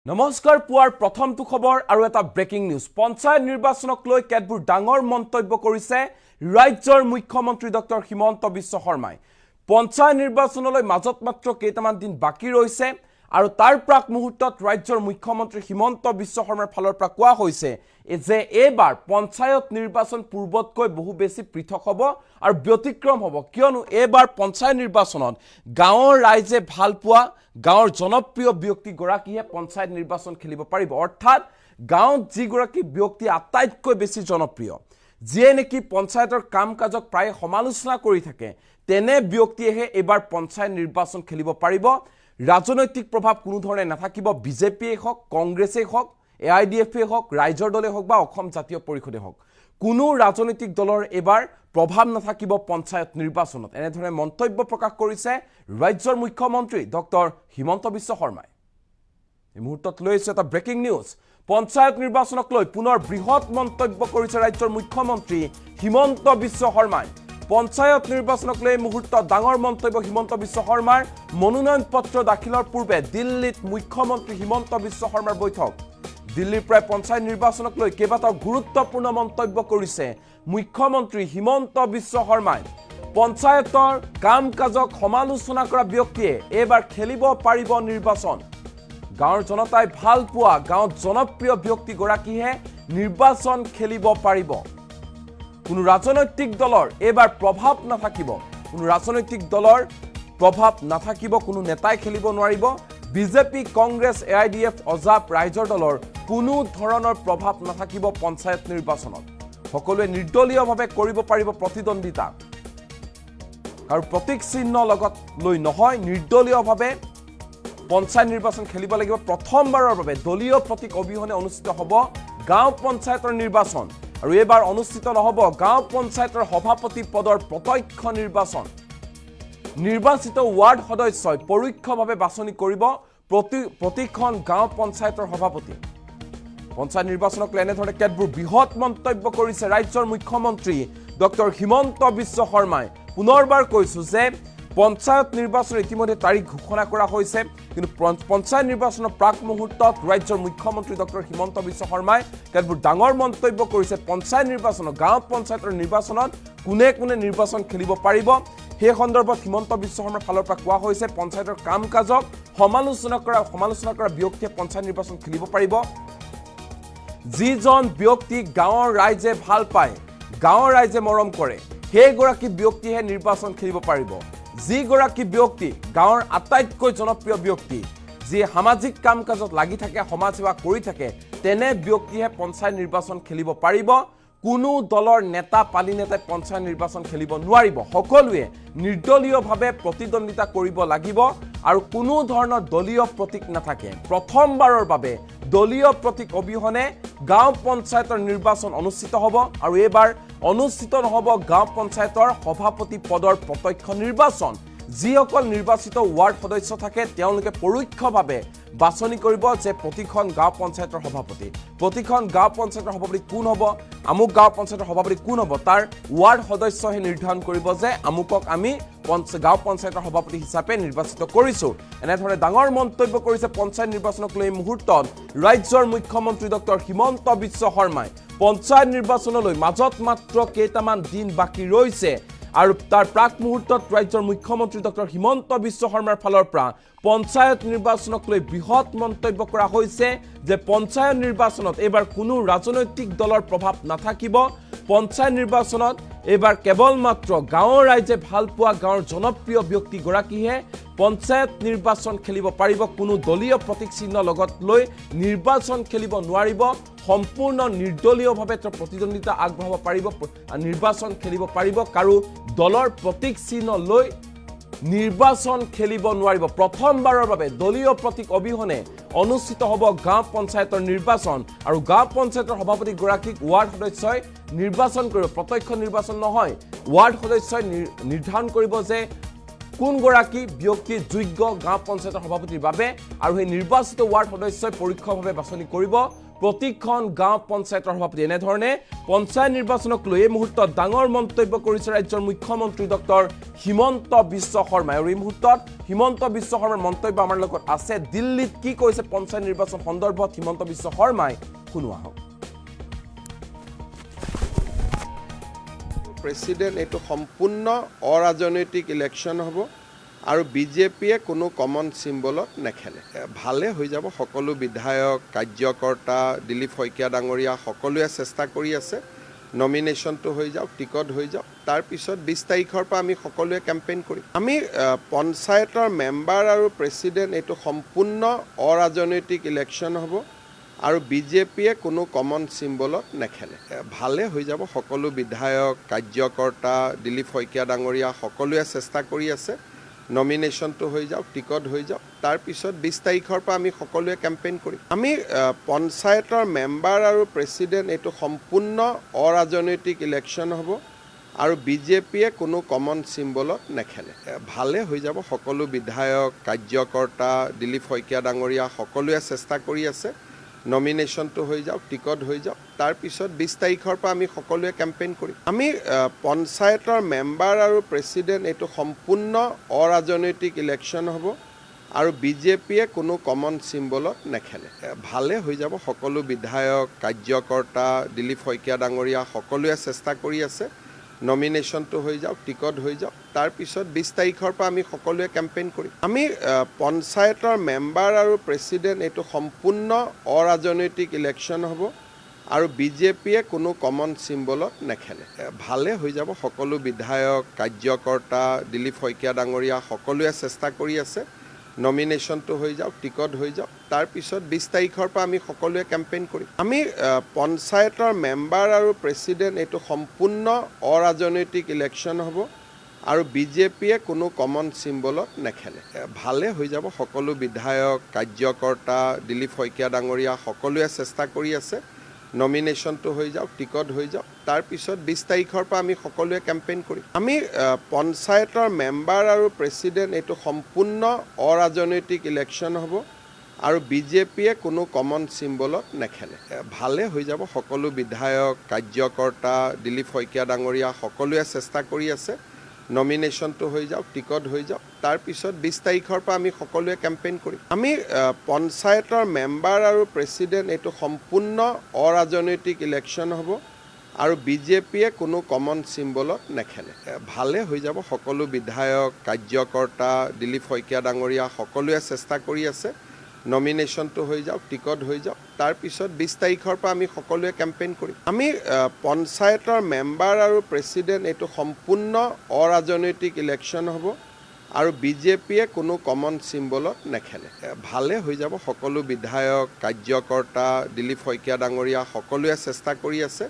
নমস্কাৰ পুৱাৰ প্ৰথমটো খবৰ আৰু এটা ব্ৰেকিং নিউজ পঞ্চায়ত নিৰ্বাচনক লৈ কেতবোৰ ডাঙৰ মন্তব্য কৰিছে ৰাজ্যৰ মুখ্যমন্ত্ৰী ডক্টৰ হিমন্ত বিশ্ব শৰ্মাই পঞ্চায়ত নিৰ্বাচনলৈ মাজত মাত্ৰ কেইটামান দিন বাকি ৰৈছে আৰু তাৰ প্ৰাক মুহূৰ্তত ৰাজ্যৰ মুখ্যমন্ত্ৰী হিমন্ত বিশ্ব শৰ্মাৰ ফালৰ পৰা কোৱা হৈছে যে এইবাৰ পঞ্চায়ত নিৰ্বাচন পূৰ্বতকৈ বহু বেছি পৃথক হ'ব আৰু ব্যতিক্ৰম হ'ব কিয়নো এইবাৰ পঞ্চায়ত নিৰ্বাচনত গাঁৱৰ ৰাইজে ভাল পোৱা গাঁৱৰ জনপ্ৰিয় ব্যক্তি গৰাকীয়ে পঞ্চায়ত নিৰ্বাচন খেলিব পাৰিব অৰ্থাৎ গাঁৱত যি গৰাকী ব্যক্তি আটাইতকৈ বেছি জনপ্ৰিয় যিয়ে নেকি পঞ্চায়তৰ কাম কাজক প্ৰায় সমালোচনা কৰি থাকে তেনে ব্যক্তিয়েহে এবাৰ পঞ্চায়ত নিৰ্বাচন খেলিব পাৰিব ৰাজনৈতিক প্ৰভাৱ কোনো ধৰণে নাথাকিব বিজেপিয়ে হওক কংগ্ৰেছে হওক এআইডিএফে হওক ৰাইজৰ দলে হওক বা অসম জাতীয় পৰিষদে হওক কোনো ৰাজনৈতিক দলৰ এবাৰ প্ৰভাৱ নাথাকিব পঞ্চায়ত নিৰ্বাচনত এনেধৰণে মন্তব্য প্ৰকাশ কৰিছে ৰাজ্যৰ মুখ্যমন্ত্ৰী ডক্টৰ হিমন্ত বিশ্ব শৰ্মাই এই মুহূৰ্তত লৈছে এটা ব্ৰেকিং নিউজ পঞ্চায়ত নিৰ্বাচনক লৈ পুনৰ বৃহৎ মন্তব্য কৰিছে ৰাজ্যৰ মুখ্যমন্ত্ৰী হিমন্ত বিশ্ব শৰ্মাই পঞ্চায়ত নিৰ্বাচনক লৈ মুহূৰ্তত ডাঙৰ মন্তব্য হিমন্ত বিশ্ব শৰ্মাৰ মনোনয়ন পত্ৰ দাখিলৰ পূৰ্বে দিল্লীত মুখ্যমন্ত্ৰী হিমন্ত বিশ্ব শৰ্মাৰ বৈঠক দিল্লীৰ প্ৰায় পঞ্চায়ত নিৰ্বাচনক লৈ কেইবাটাও গুৰুত্বপূৰ্ণ মন্তব্য কৰিছে মুখ্যমন্ত্ৰী হিমন্ত বিশ্ব শৰ্মাই পঞ্চায়তৰ কাম কাজক সমালোচনা কৰা ব্যক্তিয়ে এবাৰ খেলিব পাৰিব নিৰ্বাচন গাঁৱৰ জনতাই ভাল পোৱা গাঁৱত জনপ্ৰিয় ব্যক্তি গৰাকীহে নিৰ্বাচন খেলিব পাৰিব কোনো ৰাজনৈতিক দলৰ এবাৰ প্ৰভাৱ নাথাকিব কোনো ৰাজনৈতিক দলৰ প্ৰভাৱ নাথাকিব কোনো নেতাই খেলিব নোৱাৰিব বিজেপি কংগ্ৰেছ এআইডিএফ অজাপ ৰাইজৰ দলৰ কোনো ধৰণৰ প্ৰভাৱ নাথাকিব পঞ্চায়ত নিৰ্বাচনত সকলোৱে নিৰ্দলীয়ভাৱে কৰিব পাৰিব প্ৰতিদ্বন্দিতা আৰু প্ৰতীক চিহ্ন লগত লৈ নহয় নিৰ্দলীয়ভাৱে পঞ্চায়ত নিৰ্বাচন খেলিব লাগিব প্ৰথমবাৰৰ বাবে দলীয় প্ৰতীক অবিহনে অনুষ্ঠিত হ'ব গাঁও পঞ্চায়তৰ নিৰ্বাচন আৰু এবাৰ অনুষ্ঠিত নহ'ব গাঁও পঞ্চায়তৰ সভাপতি পদৰ প্ৰত্যক্ষ নিৰ্বাচন নিৰ্বাচিত ৱাৰ্ড সদস্যই পৰোক্ষভাৱে বাছনি কৰিব প্ৰতিখন গাঁও পঞ্চায়তৰ সভাপতি পঞ্চায়ত নিৰ্বাচনক লৈ এনেধৰণে কেতবোৰ বৃহৎ মন্তব্য কৰিছে ৰাজ্যৰ মুখ্যমন্ত্ৰী ডক্টৰ হিমন্ত বিশ্ব শৰ্মাই পুনৰবাৰ কৈছো যে পঞ্চায়ত নিৰ্বাচনৰ ইতিমধ্যে তাৰিখ ঘোষণা কৰা হৈছে কিন্তু পঞ্চায়ত নিৰ্বাচনৰ প্ৰাক মুহূৰ্তত ৰাজ্যৰ মুখ্যমন্ত্ৰী ডক্টৰ হিমন্ত বিশ্ব শৰ্মাই কেতবোৰ ডাঙৰ মন্তব্য কৰিছে পঞ্চায়ত নিৰ্বাচনত গাঁও পঞ্চায়তৰ নিৰ্বাচনত কোনে কোনে নিৰ্বাচন খেলিব পাৰিব সেই সন্দৰ্ভত হিমন্ত বিশ্ব শৰ্মাৰ ফালৰ পৰা কোৱা হৈছে পঞ্চায়তৰ কাম কাজক সমালোচনা কৰা ব্যক্তিয়ে পঞ্চায়ত নিৰ্বাচন খেলিব পাৰিব যিজন ব্যক্তি গাঁৱৰ ৰাইজে ভাল পায় গাঁৱৰ ৰাইজে মৰম কৰে সেইগৰাকী ব্যক্তিহে নিৰ্বাচন খেলিব পাৰিব যিগৰাকী ব্যক্তি গাঁৱৰ আটাইতকৈ জনপ্ৰিয় ব্যক্তি যি সামাজিক কাম কাজত লাগি থাকে সমাজ সেৱা কৰি থাকে তেনে ব্যক্তিহে পঞ্চায়ত নিৰ্বাচন খেলিব পাৰিব কোনো দলৰ নেতা পালি নেতাই পঞ্চায়ত নিৰ্বাচন খেলিব নোৱাৰিব সকলোৱে নিৰ্দলীয়ভাৱে প্ৰতিদ্বন্দিতা কৰিব লাগিব আৰু কোনো ধৰণৰ দলীয় প্ৰতীক নাথাকে প্ৰথমবাৰৰ বাবে দলীয় প্ৰতীক অবিহনে গাঁও পঞ্চায়তৰ নিৰ্বাচন অনুষ্ঠিত হ'ব আৰু এইবাৰ অনুষ্ঠিত নহ'ব গাঁও পঞ্চায়তৰ সভাপতি পদৰ প্ৰত্যক্ষ নিৰ্বাচন যিসকল নিৰ্বাচিত ৱাৰ্ড সদস্য থাকে তেওঁলোকে পৰোক্ষভাৱে বাছনি কৰিব যে প্ৰতিখন গাঁও পঞ্চায়তৰ সভাপতি প্ৰতিখন গাঁও পঞ্চায়তৰ সভাপতি কোন হ'ব আমুক গাঁও পঞ্চায়তৰ সভাপতি কোন হ'ব তাৰ ৱাৰ্ড সদস্যহে নিৰ্ধাৰণ কৰিব যে আমুকক আমি গাঁও পঞ্চায়তৰ সভাপতি হিচাপে নিৰ্বাচিত কৰিছোঁ এনেধৰণে ডাঙৰ মন্তব্য কৰিছে পঞ্চায়ত নিৰ্বাচনক লৈ মুহূৰ্তত ৰাজ্যৰ মুখ্যমন্ত্ৰী ডক্টৰ হিমন্ত বিশ্ব শৰ্মাই পঞ্চায়ত নিৰ্বাচনলৈ মাজত মাত্ৰ কেইটামান দিন বাকী ৰৈছে আৰু তাৰ প্ৰাক মুহূৰ্তত ৰাজ্যৰ মুখ্যমন্ত্ৰী ডক্টৰ হিমন্ত বিশ্ব শৰ্মাৰ ফালৰ পৰা পঞ্চায়ত নিৰ্বাচনক লৈ বৃহৎ মন্তব্য কৰা হৈছে যে পঞ্চায়ত নিৰ্বাচনত এইবাৰ কোনো ৰাজনৈতিক দলৰ প্ৰভাৱ নাথাকিব পঞ্চায়ত নিৰ্বাচনত এইবাৰ কেৱল মাত্ৰ গাঁৱৰ ৰাইজে ভাল পোৱা গাঁৱৰ জনপ্ৰিয় ব্যক্তি গৰাকীহে পঞ্চায়ত নিৰ্বাচন খেলিব পাৰিব কোনো দলীয় প্ৰতীক চিহ্ন লগত লৈ নিৰ্বাচন খেলিব নোৱাৰিব সম্পূৰ্ণ নিৰ্দলীয়ভাৱে প্ৰতিদ্বন্দিতা আগবঢ়াব পাৰিব নিৰ্বাচন খেলিব পাৰিব কাৰো দলৰ প্ৰতীক চিহ্ন লৈ নিৰ্বাচন খেলিব নোৱাৰিব প্ৰথমবাৰৰ বাবে দলীয় প্ৰতীক অবিহনে অনুষ্ঠিত হ'ব গাঁও পঞ্চায়তৰ নিৰ্বাচন আৰু গাঁও পঞ্চায়তৰ সভাপতি গৰাকীক ৱাৰ্ড সদস্যই নিৰ্বাচন কৰিব প্ৰত্যক্ষ নিৰ্বাচন নহয় ৱাৰ্ড সদস্যই নিৰ্ধাৰণ কৰিব যে কোনগৰাকী ব্যক্তি যোগ্য গাঁও পঞ্চায়তৰ সভাপতিৰ বাবে আৰু সেই নিৰ্বাচিত ৱাৰ্ড সদস্যই পৰোক্ষভাৱে বাছনি কৰিব প্ৰতিখন গাঁও পঞ্চায়তৰ সভাপতি। এনেধৰণে পঞ্চায়ত নিৰ্বাচনক লৈ এই মুহূৰ্তত ডাঙৰ মন্তব্য কৰিছে ৰাজ্যৰ মুখ্যমন্ত্ৰী ডক্টৰ হিমন্ত বিশ্ব শৰ্মাই। আৰু এই মুহূৰ্তত হিমন্ত বিশ্ব শৰ্মাৰ মন্তব্য আমাৰ লগত আছে। দিল্লীত কি কৈছে পঞ্চায়ত নিৰ্বাচন সন্দৰ্ভত হিমন্ত বিশ্ব শৰ্মাই, শুনো আহক। প্ৰেসিডেন্ট এইটো সম্পূৰ্ণ অৰাজনৈতিক ইলেকশ্যন হ'ব আৰু বিজেপিয়ে কোনো কমন চিম্বলত নেখেলে। ভালে হৈ যাব। সকলো বিধায়ক, কাৰ্যকৰ্তা, দিলীপ শইকীয়া ডাঙৰীয়া সকলোৱে চেষ্টা কৰি আছে নমিনেশ্যনটো হৈ যাওক, টিকট হৈ যাওক। তাৰপিছত 20 তাৰিখৰ পৰা আমি সকলোৱে কেম্পেইন কৰিম। আমি পঞ্চায়তৰ মেম্বাৰ আৰু প্ৰেসিডেন্ট এইটো সম্পূৰ্ণ অৰাজনৈতিক ইলেকশ্যন হ'ব আৰু বিজেপিয়ে কোনো কমন চিম্বলত নেখেলে। ভালে হৈ যাব। সকলো বিধায়ক, কাৰ্যকৰ্তা, দিলীপ শইকীয়া ডাঙৰীয়া সকলোৱে চেষ্টা কৰি আছে নমিনেশ্যনটো হৈ যাওক, টিকট হৈ যাওক। তাৰপিছত 20 তাৰিখৰ পৰা আমি সকলোৱে কেম্পেইন কৰিম। আমি পঞ্চায়তৰ মেম্বাৰ আৰু প্ৰেসিডেন্ট এইটো সম্পূৰ্ণ অৰাজনৈতিক ইলেকশ্যন হ'ব আৰু বিজেপিয়ে কোনো কমন চিম্বলত নেখেলে। ভালে হৈ যাব। সকলো বিধায়ক, কাৰ্যকৰ্তা, দিলীপ শইকীয়া ডাঙৰীয়া সকলোৱে চেষ্টা কৰি আছে নমিনেশ্যনটো হৈ যাওক, টিকট হৈ যাওক। তাৰপিছত 20 তাৰিখৰ পৰা আমি সকলোৱে কেম্পেইন কৰিম। আমি পঞ্চায়তৰ মেম্বাৰ আৰু প্ৰেসিডেন্ট এইটো সম্পূৰ্ণ অৰাজনৈতিক ইলেকশ্যন হ'ব আৰু বিজেপিয়ে কোনো কমন চিম্বলত নেখেলে। ভালে হৈ যাব। সকলো বিধায়ক, কাৰ্যকৰ্তা, দিলীপ শইকীয়া ডাঙৰীয়া সকলোৱে চেষ্টা কৰি আছে নমিনেশ্যনটো হৈ যাওক, টিকট হৈ যাওক। তাৰপিছত 20 তাৰিখৰ পৰা আমি সকলোৱে কেম্পেইন কৰিম। আমি পঞ্চায়তৰ মেম্বাৰ আৰু প্ৰেসিডেন্ট এইটো সম্পূৰ্ণ অৰাজনৈতিক ইলেকশ্যন হ'ব আৰু বিজেপিয়ে কোনো কমন চিম্বলত নেখেলে। ভালে হৈ যাব। সকলো বিধায়ক, কাৰ্যকৰ্তা, দিলীপ শইকীয়া ডাঙৰীয়া সকলোৱে চেষ্টা কৰি আছে নমিনেশ্যনটো হৈ যাওক, টিকট হৈ যাওক। তাৰপিছত 20 তাৰিখৰ পৰা আমি সকলোৱে কেম্পেইন কৰিম। আমি পঞ্চায়তৰ মেম্বাৰ আৰু প্ৰেসিডেন্ট এইটো সম্পূৰ্ণ অৰাজনৈতিক ইলেকশ্যন হ'ব আৰু বিজেপিয়ে কোনো কমন চিম্বলত নেখেলে। ভালে হৈ যাব। সকলো বিধায়ক, কাৰ্যকৰ্তা, দিলীপ শইকীয়া ডাঙৰীয়া সকলোৱে চেষ্টা কৰি আছে নমিনেশ্যনটো হৈ যাওক, টিকট হৈ যাওক। তাৰপিছত 20 তাৰিখৰ পৰা আমি সকলোৱে কেম্পেইন কৰিম। আমি পঞ্চায়তৰ মেম্বাৰ আৰু প্ৰেসিডেন্ট এইটো সম্পূৰ্ণ অৰাজনৈতিক ইলেকশ্যন হ'ব আৰু বিজেপিয়ে কোনো কমন চিম্বলত নেখেলে। ভালে হৈ যাব। সকলো বিধায়ক, কাৰ্যকৰ্তা, দিলীপ শইকীয়া ডাঙৰীয়া সকলোৱে চেষ্টা কৰি আছে নমিনেশ্যনটো হৈ যাওক, টিকট হৈ যাওক। তাৰপিছত 20 তাৰিখৰ পৰা আমি সকলোৱে কেম্পেইন কৰিম। আমি পঞ্চায়তৰ মেম্বাৰ আৰু প্ৰেসিডেন্ট এইটো সম্পূৰ্ণ অৰাজনৈতিক ইলেকশ্যন হ'ব আৰু বিজেপিয়ে কোনো কমন চিম্বলত নেখেলে। ভালে হৈ যাব। সকলো বিধায়ক, কাৰ্যকৰ্তা, দিলীপ শইকীয়া ডাঙৰীয়া সকলোৱে চেষ্টা কৰি আছে নমিনেশ্যনটো হৈ যাওক, টিকট হৈ যাওক। তাৰপিছত 20 তাৰিখৰ পৰা আমি সকলোৱে কেম্পেইন কৰিম। আমি পঞ্চায়তৰ মেম্বাৰ আৰু প্ৰেসিডেন্ট এইটো সম্পূৰ্ণ অৰাজনৈতিক ইলেকশ্যন হ'ব আৰু বিজেপিয়ে কোনো কমন চিম্বলত নেখেলে। ভালে হৈ যাব। সকলো বিধায়ক, কাৰ্যকৰ্তা, দিলীপ শইকীয়া ডাঙৰীয়া সকলোৱে চেষ্টা কৰি আছে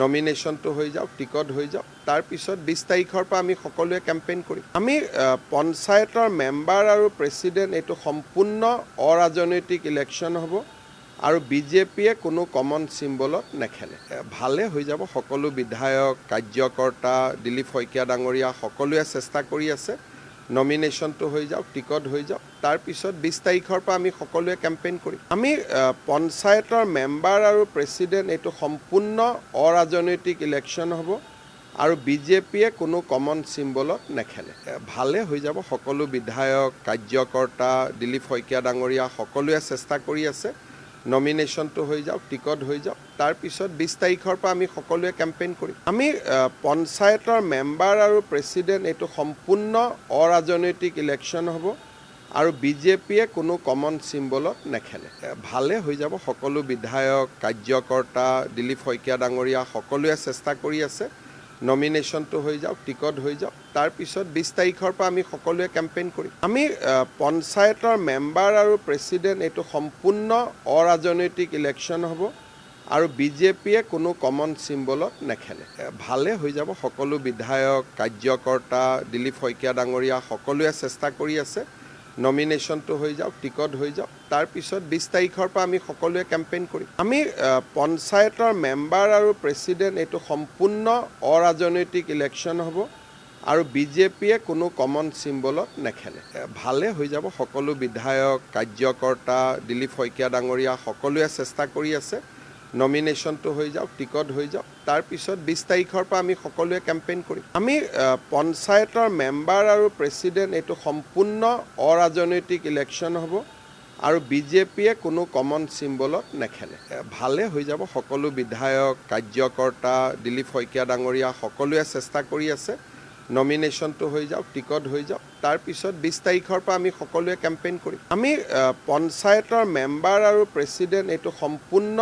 নমিনেশ্যনটো হৈ যাওক, টিকট হৈ যাওক। তাৰপিছত 20 তাৰিখৰ পৰা আমি সকলোৱে কেম্পেইন কৰিম। আমি পঞ্চায়তৰ মেম্বাৰ আৰু প্ৰেসিডেন্ট এইটো সম্পূৰ্ণ অৰাজনৈতিক ইলেকশ্যন হ'ব আৰু বিজেপিয়ে কোনো কমন চিম্বলত নেখেলে। ভালে হৈ যাব। সকলো বিধায়ক, কাৰ্যকৰ্তা, দিলীপ শইকীয়া ডাঙৰীয়া সকলোৱে চেষ্টা কৰি আছে নমিনেশ্যনটো হৈ যাওক, টিকট হৈ যাওক। তাৰপিছত 20 তাৰিখৰ পৰা আমি সকলোৱে কেম্পেইন কৰিম। আমি পঞ্চায়তৰ মেম্বাৰ আৰু প্ৰেসিডেন্ট এইটো সম্পূৰ্ণ অৰাজনৈতিক ইলেকশ্যন হ'ব আৰু বিজেপিয়ে কোনো কমন চিম্বলত নেখেলে। ভালে হৈ যাব। সকলো বিধায়ক, কাৰ্যকৰ্তা, দিলীপ শইকীয়া ডাঙৰীয়া সকলোৱে চেষ্টা কৰি আছে নমিনেশ্যনটো হৈ যাওক, টিকট হৈ যাওক। তাৰপিছত 20 তাৰিখৰ পৰা আমি সকলোৱে কেম্পেইন কৰিম। আমি পঞ্চায়তৰ মেম্বাৰ আৰু প্ৰেসিডেন্ট এইটো সম্পূৰ্ণ অৰাজনৈতিক ইলেকশ্যন হ'ব আৰু বিজেপিয়ে কোনো কমন চিম্বলত নেখেলে। ভালে হৈ যাব। সকলো বিধায়ক, কাৰ্যকৰ্তা, দিলীপ শইকীয়া ডাঙৰীয়া সকলোৱে চেষ্টা কৰি আছে নমিনেশ্যনটো হৈ যাওক, টিকট হৈ যাওক। তাৰপিছত 20 তাৰিখৰ পৰা আমি সকলোৱে কেম্পেইন কৰিম। আমি পঞ্চায়তৰ মেম্বাৰ আৰু প্ৰেসিডেন্ট এইটো সম্পূৰ্ণ অৰাজনৈতিক ইলেকশ্যন হ'ব আৰু বিজেপিয়ে কোনো কমন চিম্বলত নেখেলে। ভালে হৈ যাব। সকলো বিধায়ক, কাৰ্যকৰ্তা, দিলীপ শইকীয়া ডাঙৰীয়া সকলোৱে চেষ্টা কৰি আছে নমিনেশ্যনটো হৈ যাওক, টিকট হৈ যাওক। তাৰপিছত 20 তাৰিখৰ পৰা আমি সকলোৱে কেম্পেইন কৰিম। আমি পঞ্চায়তৰ মেম্বাৰ আৰু প্ৰেসিডেন্ট এইটো সম্পূৰ্ণ অৰাজনৈতিক ইলেকশ্যন হ'ব আৰু বিজেপিয়ে কোনো কমন চিম্বলত নেখেলে। ভালে হৈ যাব। সকলো বিধায়ক, কাৰ্যকৰ্তা, দিলীপ শইকীয়া ডাঙৰীয়া সকলোৱে চেষ্টা কৰি আছে নমিনেশ্যনটো হৈ যাওক, টিকট হৈ যাওক। তাৰপিছত 20 তাৰিখৰ পৰা আমি সকলোৱে কেম্পেইন কৰিম। আমি পঞ্চায়তৰ মেম্বাৰ আৰু প্ৰেচিডেণ্ট এইটো সম্পূৰ্ণ অৰাজনৈতিক ইলেকশ্যন হ'ব আৰু বিজেপিয়ে কোনো কমন চিম্বলত নেখেলে। ভালে হৈ যাব। সকলো বিধায়ক, কাৰ্যকৰ্তা, দিলীপ শইকীয়া ডাঙৰীয়া সকলোৱে চেষ্টা কৰি আছে নমিনেশ্যনটো হৈ যাওক, টিকট হৈ যাওক। তাৰপিছত 20 তাৰিখৰ পৰা আমি সকলোৱে কেম্পেইন কৰিম। আমি পঞ্চায়তৰ মেম্বাৰ আৰু প্ৰেচিডেণ্ট এইটো সম্পূৰ্ণ